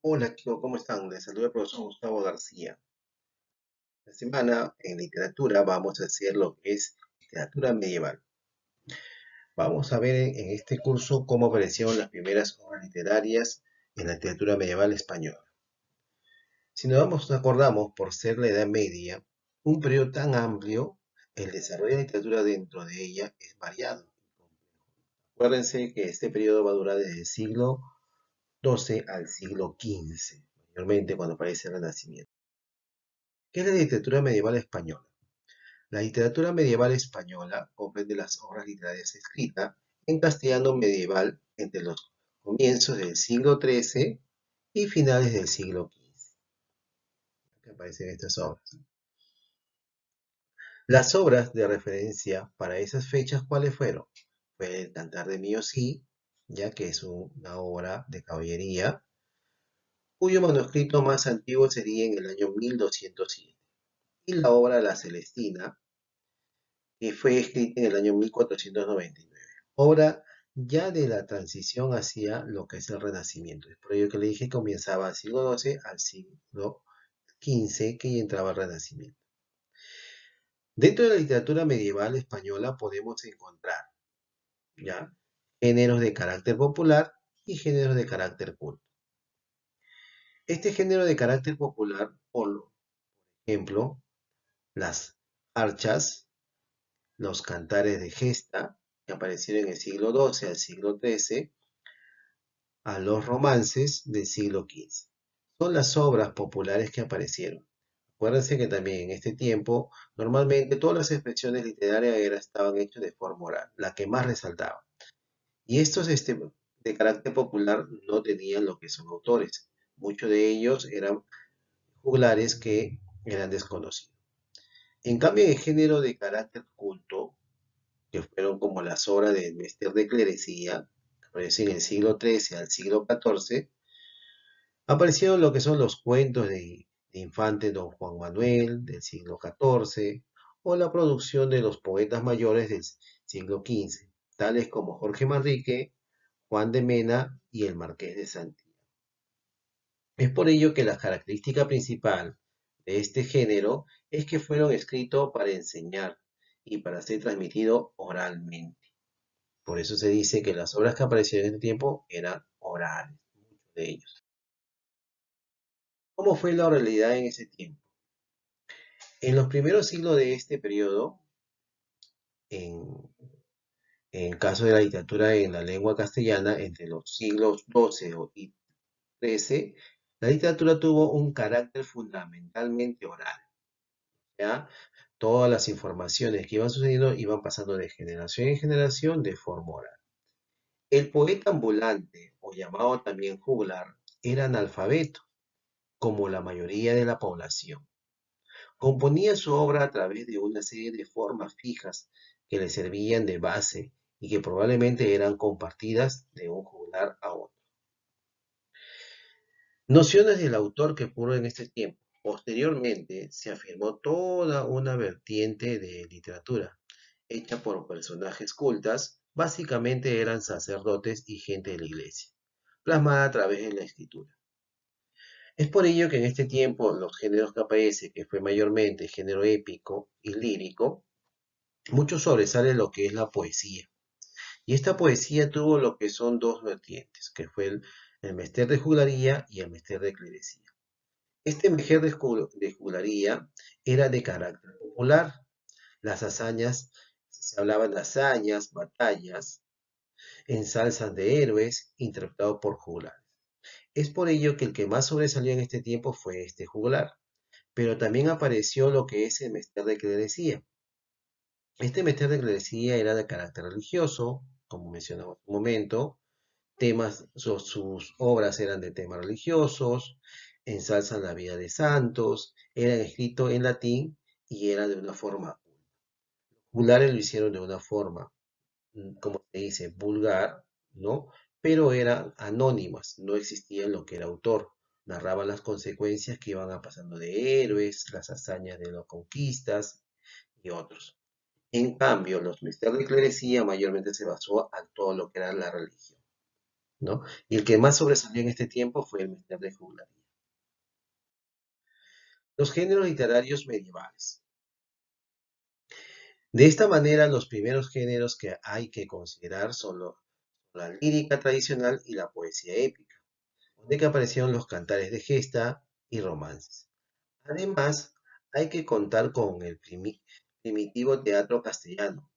Hola, ¿cómo están? Les saluda el profesor Gustavo García. Esta semana en literatura vamos a hacer lo que es literatura medieval. Vamos a ver en este curso cómo aparecieron las primeras obras literarias en la literatura medieval española. Si nos acordamos, por ser la Edad Media, un periodo tan amplio, el desarrollo de la literatura dentro de ella es variado. Acuérdense que este periodo va a durar desde el siglo XII al siglo XV, mayormente cuando aparece el Renacimiento. ¿Qué es la literatura medieval española? La literatura medieval española comprende las obras literarias escritas en castellano medieval entre los comienzos del siglo XIII y finales del siglo XV, que aparecen estas obras. Las obras de referencia para esas fechas, ¿cuáles fueron? Fue el Cantar de Miosí, ya que es una obra de caballería, cuyo manuscrito más antiguo sería en el año 1207, y la obra La Celestina, que fue escrita en el año 1499. Obra ya de la transición hacia lo que es el Renacimiento. Es por ello que le dije que comenzaba al siglo XII al siglo XV, que ya entraba el Renacimiento. Dentro de la literatura medieval española podemos encontrar ya géneros de carácter popular y géneros de carácter culto. Este género de carácter popular, por ejemplo, las archas, los cantares de gesta, que aparecieron en el siglo XII al siglo XIII, a los romances del siglo XV. Son las obras populares que aparecieron. Acuérdense que también en este tiempo, normalmente todas las expresiones literarias estaban hechas de forma oral, la que más resaltaba. Y estos de carácter popular no tenían lo que son autores. Muchos de ellos eran juglares que eran desconocidos. En cambio, el género de carácter culto, que fueron como las obras de Mester de Clerecía, que aparecen en el siglo XIII al siglo XIV, aparecieron lo que son los cuentos de infante Don Juan Manuel del siglo XIV o la producción de los poetas mayores del siglo XV, tales como Jorge Manrique, Juan de Mena y el Marqués de Santillán. Es por ello que la característica principal de este género es que fueron escritos para enseñar y para ser transmitido oralmente. Por eso se dice que las obras que aparecieron en este tiempo eran orales, muchos de ellos. ¿Cómo fue la oralidad en ese tiempo? En los primeros siglos de este periodo, en, en caso de la literatura en la lengua castellana, entre los siglos XII y XIII, la literatura tuvo un carácter fundamentalmente oral, ¿ya? Todas las informaciones que iban sucediendo iban pasando de generación en generación de forma oral. El poeta ambulante, o llamado también juglar, era analfabeto, como la mayoría de la población. Componía su obra a través de una serie de formas fijas que le servían de base y que probablemente eran compartidas de un juglar a otro. Nociones del autor que ocurren en este tiempo. Posteriormente se afirmó toda una vertiente de literatura, hecha por personajes cultas, básicamente eran sacerdotes y gente de la iglesia, plasmada a través de la escritura. Es por ello que en este tiempo los géneros que aparece, que fue mayormente género épico y lírico, mucho sobresale lo que es la poesía. Y esta poesía tuvo lo que son dos vertientes, que fue el mester de juglaría y el mester de clerecía. Este mester de juglaría era de carácter popular. Las hazañas, se hablaban de hazañas, batallas, ensalzas de héroes, interpretados por juglares. Es por ello que el que más sobresalió en este tiempo fue este juglar. Pero también apareció lo que es el mester de clerecía. Este mester de clerecía era de carácter religioso, como mencionamos en un momento, sus obras eran de temas religiosos, ensalzan la vida de santos, eran escritos en latín y eran de una forma. Juglares lo hicieron de una forma, como se dice, vulgar, ¿no? Pero eran anónimas, no existía lo que era autor. Narraban las consecuencias que iban a pasando de héroes, las hazañas de las conquistas y otros. En cambio, los misterios de clerecía mayormente se basó en todo lo que era la religión. ¿no? Y el que más sobresalió en este tiempo fue el Mister de Juglaría. Los géneros literarios medievales. De esta manera, los primeros géneros que hay que considerar son la lírica tradicional y la poesía épica, donde que aparecieron los cantares de gesta y romances. Además, hay que contar con el primitivo teatro castellano.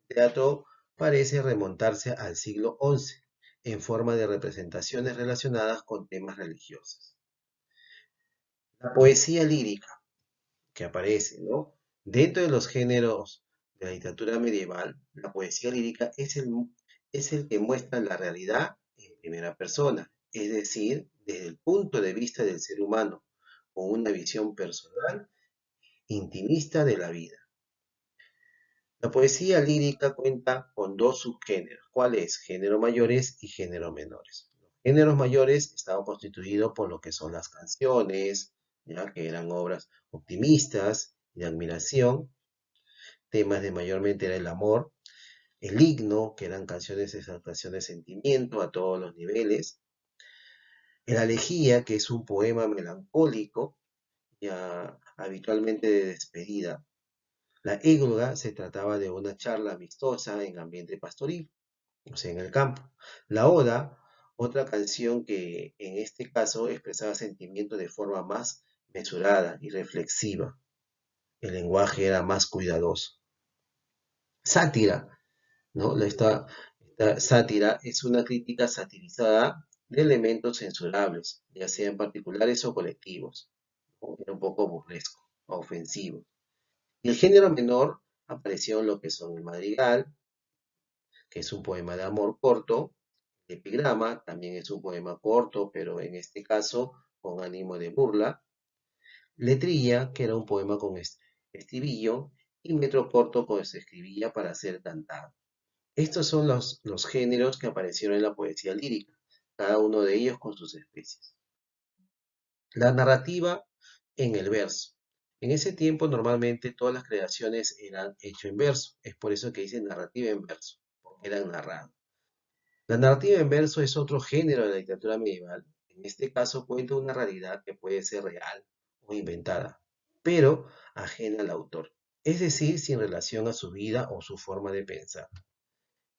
El teatro parece remontarse al siglo XI, en forma de representaciones relacionadas con temas religiosos. La poesía lírica que aparece, ¿no? Dentro de los géneros de la literatura medieval, la poesía lírica es el que muestra la realidad en primera persona, es decir, desde el punto de vista del ser humano, con una visión personal, intimista de la vida. La poesía lírica cuenta con dos subgéneros, ¿cuáles? Género mayores y género menores. Los géneros mayores estaban constituidos por lo que son las canciones, ya que eran obras optimistas y de admiración. Temas de mayormente era el amor, el himno, que eran canciones de exaltación de sentimiento a todos los niveles, la elegía, que es un poema melancólico, ya habitualmente de despedida. La égloga se trataba de una charla amistosa en ambiente pastoril, o sea, en el campo. La oda, otra canción que en este caso expresaba sentimientos de forma más mesurada y reflexiva. El lenguaje era más cuidadoso. Sátira, ¿no? Esta sátira es una crítica satirizada de elementos censurables, ya sean particulares o colectivos, ¿no? Era un poco burlesco, ofensivo. Y el género menor apareció en lo que son el madrigal, que es un poema de amor corto, el epigrama, también es un poema corto, pero en este caso con ánimo de burla, letrilla, que era un poema con estribillo, y metro corto con escribilla para ser cantado. Estos son los géneros que aparecieron en la poesía lírica, cada uno de ellos con sus especies. La narrativa en el verso. En ese tiempo normalmente todas las creaciones eran hechas en verso, es por eso que dicen narrativa en verso, porque eran narradas. La narrativa en verso es otro género de la literatura medieval. En este caso cuenta una realidad que puede ser real o inventada, pero ajena al autor, es decir, sin relación a su vida o su forma de pensar.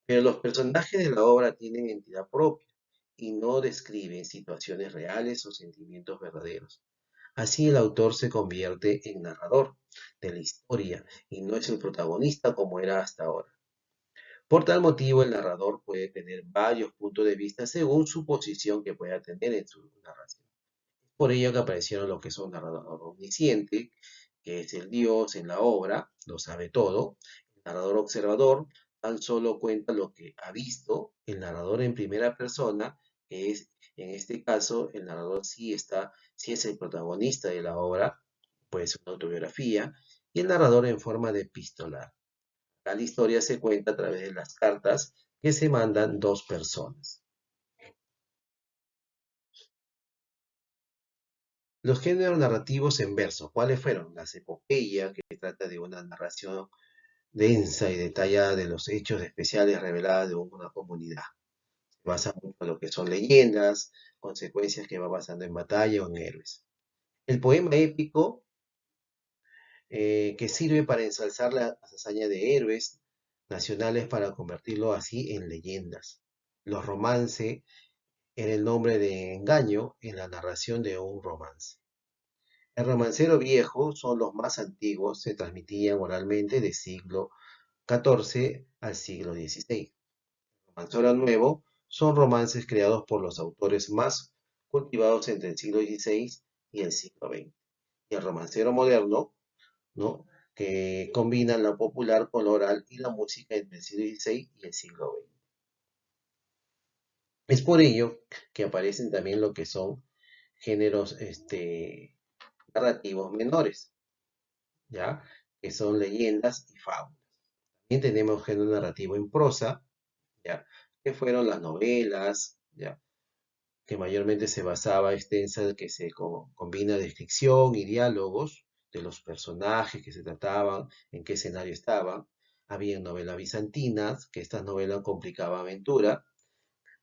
Pero los personajes de la obra tienen entidad propia y no describen situaciones reales o sentimientos verdaderos. Así el autor se convierte en narrador de la historia y no es el protagonista como era hasta ahora. Por tal motivo, el narrador puede tener varios puntos de vista según su posición que pueda tener en su narración. Por ello que aparecieron lo que son narrador omnisciente, que es el Dios en la obra, lo sabe todo. El narrador observador tan solo cuenta lo que ha visto. El narrador en primera persona, que es en este caso el narrador sí es el protagonista de la obra, puede ser una autobiografía, y el narrador en forma de epistolar. La historia se cuenta a través de las cartas que se mandan dos personas. Los géneros narrativos en verso, ¿cuáles fueron? Las epopeyas, que trata de una narración densa y detallada de los hechos especiales revelados de una comunidad. Se basa mucho en lo que son leyendas, consecuencias que va pasando en batalla o en héroes. El poema épico, que sirve para ensalzar las hazañas de héroes nacionales para convertirlo así en leyendas. Los romances era el nombre de engaño en la narración de un romance. El romancero viejo son los más antiguos, se transmitían oralmente de siglo XIV al siglo XVI. El romancero nuevo son romances creados por los autores más cultivados entre el siglo XVI y el siglo XX. Y el romancero moderno, ¿no? Que combina lo popular con lo oral y la música entre el siglo XVI y el siglo XX. Es por ello que aparecen también lo que son géneros narrativos menores, ¿ya? Que son leyendas y fábulas. También tenemos género narrativo en prosa, ¿ya? Que fueron las novelas, ¿ya? Que mayormente se basaba extensa, que se combina descripción y diálogos de los personajes que se trataban, en qué escenario estaban. Había novelas bizantinas, que estas novelas complicaban aventura,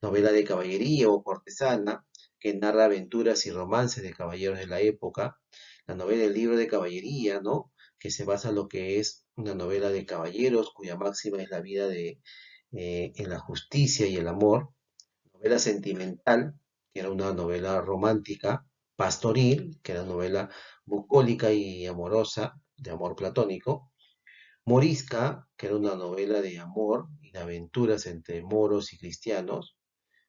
novela de caballería o cortesana, que narra aventuras y romances de caballeros de la época, la novela El libro de caballería, ¿no? Que se basa en lo que es una novela de caballeros cuya máxima es la vida en la justicia y el amor, novela sentimental, que era una novela romántica, pastoril, que era una novela bucólica y amorosa, de amor platónico, morisca, que era una novela de amor y de aventuras entre moros y cristianos,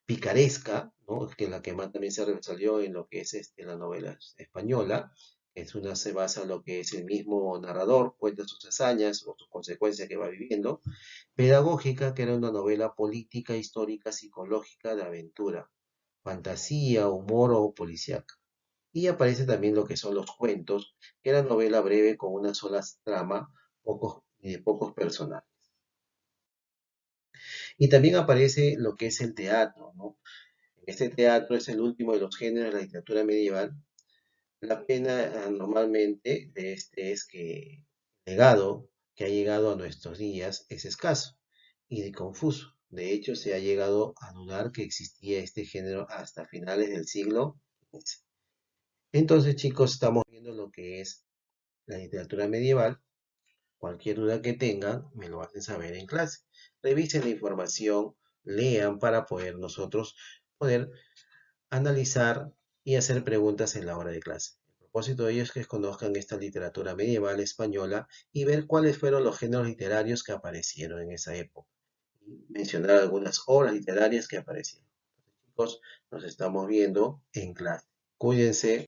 picaresca, ¿no? Que es la que más también se salió en lo que es la novela española, se basa en lo que es el mismo narrador, cuenta sus hazañas o sus consecuencias que va viviendo, pedagógica, que era una novela política, histórica, psicológica, de aventura, fantasía, humor o policíaca. Y aparece también lo que son los cuentos, que era novela breve con una sola trama y de pocos personajes. Y también aparece lo que es el teatro, ¿no? Este teatro es el último de los géneros de la literatura medieval. La pena normalmente de este es que el legado que ha llegado a nuestros días es escaso y confuso. De hecho, se ha llegado a dudar que existía este género hasta finales del siglo XV. Entonces, chicos, estamos viendo lo que es la literatura medieval. Cualquier duda que tengan, me lo hacen saber en clase. Revisen la información, lean para poder nosotros poder analizar y hacer preguntas en la hora de clase. El propósito de ello es que conozcan esta literatura medieval española y ver cuáles fueron los géneros literarios que aparecieron en esa época. Y mencionar algunas obras literarias que aparecieron. Chicos, nos estamos viendo en clase. Cuídense.